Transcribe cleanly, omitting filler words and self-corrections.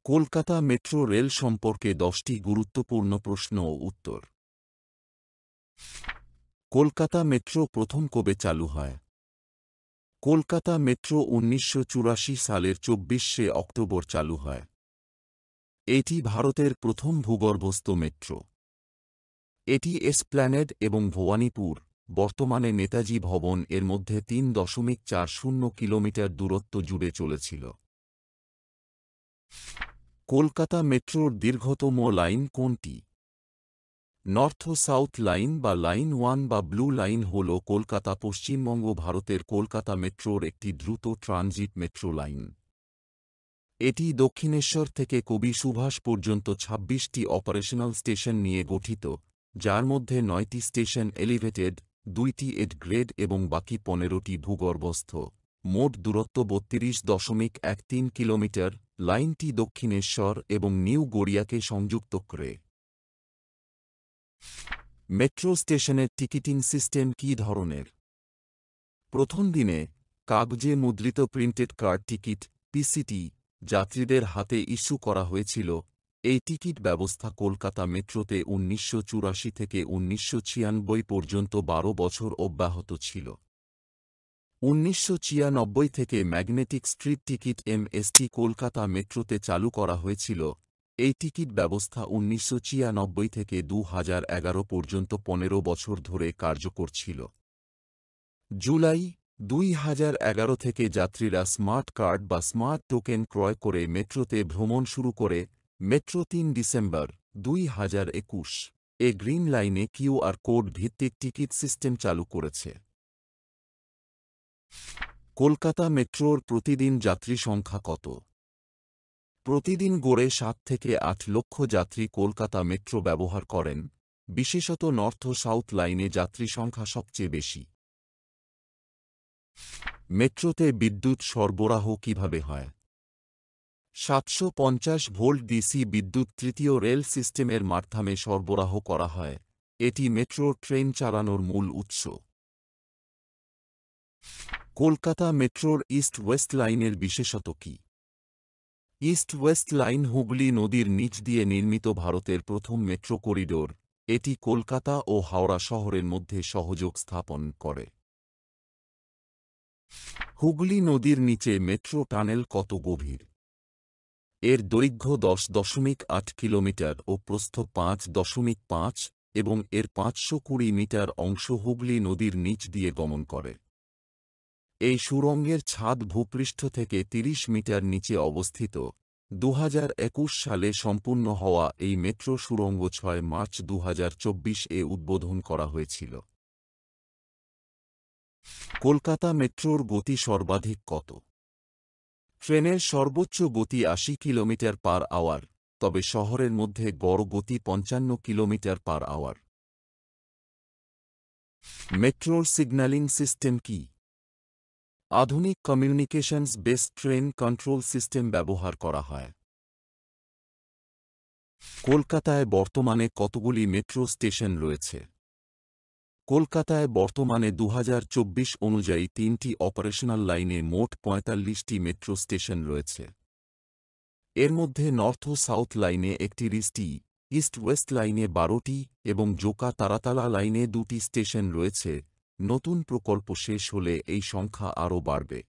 Kolkata metro rail সম্পর্কে 10টি গুরুত্বপূর্ণ প্রশ্ন ও উত্তর। কলকাতা মেট্রো প্রথম কবে চালু হয়? কলকাতা মেট্রো 1984 সালের 24শে অক্টোবর চালু হয়। এটি ভারতের প্রথম ভূগর্ভস্থ মেট্রো। এটি এসপ্ল্যানেড এবং ভবানীপুর, বর্তমানে নেতাজি ভবন এর মধ্যে 3.40 কিলোমিটার দূরত্ব জুড়ে চলেছিল। কলকাতা মেট্রোর দীর্ঘতম লাইন কোনটি? নর্থ ও সাউথ লাইন বা লাইন 1 বা ব্লু লাইন হল কলকাতা পশ্চিমবঙ্গ ভারতের কলকাতা মেট্রোর একটি দ্রুত ট্রানজিট মেট্রো লাইন। এটি দক্ষিণেশ্বর থেকে কবি সুভাষ পর্যন্ত 26টি অপারেশনাল স্টেশন নিয়ে গঠিত, যার মধ্যে 9টি স্টেশন এলিভেটেড, 2টি এড গ্রেড এবং বাকি 15টি ভূগর্ভস্থ। মোট দূরত্ব 32.13 কিলোমিটার। লাইনটি দক্ষিণেশ্বর এবং নিউ গড়িয়াকে সংযুক্ত করে। মেট্রো স্টেশনের টিকিটিং সিস্টেম কী ধরনের? প্রথম দিনে কাগজে মুদ্রিত প্রিন্টেড কার্ড টিকিট পিসিটি যাত্রীদের হাতে ইস্যু করা হয়েছিল। এই টিকিট ব্যবস্থা কলকাতা মেট্রোতে 1984 থেকে 1996 পর্যন্ত 12 বছর অব্যাহত ছিল। 1996 থেকে magnetic strip ticket MST Kolkata মেট্রোতে চালু করা হয়েছিল। এই টিকিট ব্যবস্থা 1996 থেকে 2011 পর্যন্ত 15 বছর ধরে কার্যকর ছিল। জুলাই 2011 থেকে যাত্রীরা স্মার্ট কার্ড বা স্মার্ট টোকেন ক্রয় করে মেট্রোতে ভ্রমণ শুরু করে। মেট্রো 3 ডিসেম্বর 2021 এ গ্রিন লাইনে কিউআর কোড ভিত্তিক টিকিট সিস্টেম চালু করেছে। কলকাতা মেট্রোর প্রতিদিন যাত্রী সংখ্যা কত? প্রতিদিন গড়ে 7 থেকে 8 লক্ষ যাত্রী কলকাতা মেট্রো ব্যবহার করেন। বিশেষত নর্থ ও সাউথ লাইনে যাত্রী সংখ্যা সবচেয়ে বেশি। মেট্রোতে বিদ্যুৎ সরবরাহ কিভাবে হয়? 750 ভোল্ট ডিসি বিদ্যুৎ তৃতীয় রেল সিস্টেমের মাধ্যমে সরবরাহ করা হয়। এটি মেট্রোর ট্রেন চালানোর মূল উৎস। কলকাতা মেট্রোর ইস্ট ওয়েস্ট লাইনের বিশেষত কি? ইস্ট ওয়েস্ট লাইন হুগলি নদীর নিচ দিয়ে নির্মিত ভারতের প্রথম মেট্রো করিডোর। এটি কলকাতা ও হাওড়া শহরের মধ্যে সংযোগ স্থাপন করে। হুগলি নদীর নিচে মেট্রো টানেল কত গভীর? এর দৈর্ঘ্য 10.8 কিলোমিটার ও প্রস্থ 5.5 এবং এর 520 মিটার অংশ হুগলি নদীর নিচ দিয়ে গমন করে। এই সুড়ঙ্গের ছাদ ভূপৃষ্ঠ থেকে 30 মিটার নিচে অবস্থিত। 2021 সালে সম্পূর্ণ হওয়া এই মেট্রো সুড়ঙ্গ 6 মার্চ 2024 উদ্বোধন করা হয়েছিল। কলকাতা মেট্রোর গতি সর্বাধিক কত? ট্রেনের সর্বোচ্চ গতি 80 কিলোমিটার পার আওয়ার, তবে শহরের মধ্যে গড় গতি 55 কিলোমিটার পার আওয়ার। মেট্রোর সিগন্যালিং সিস্টেম কি? আধুনিক communications based train control system ব্যবহার করা হয়। কলকাতায় বর্তমানে কতগুলি মেট্রো স্টেশন রয়েছে? কলকাতায় বর্তমানে 2024 অনুযায়ী 3টি অপারেশনাল লাইনে মোট 45টি মেট্রো স্টেশন রয়েছে। এর মধ্যে নর্থ ও সাউথ লাইনে 31টি, ইস্ট ওয়েস্ট লাইনে 12টি এবং জোকা তারাতলা লাইনে 2টি স্টেশন রয়েছে। নতুন প্রকল্প শেষ হলে এই সংখ্যা আরও বাড়বে।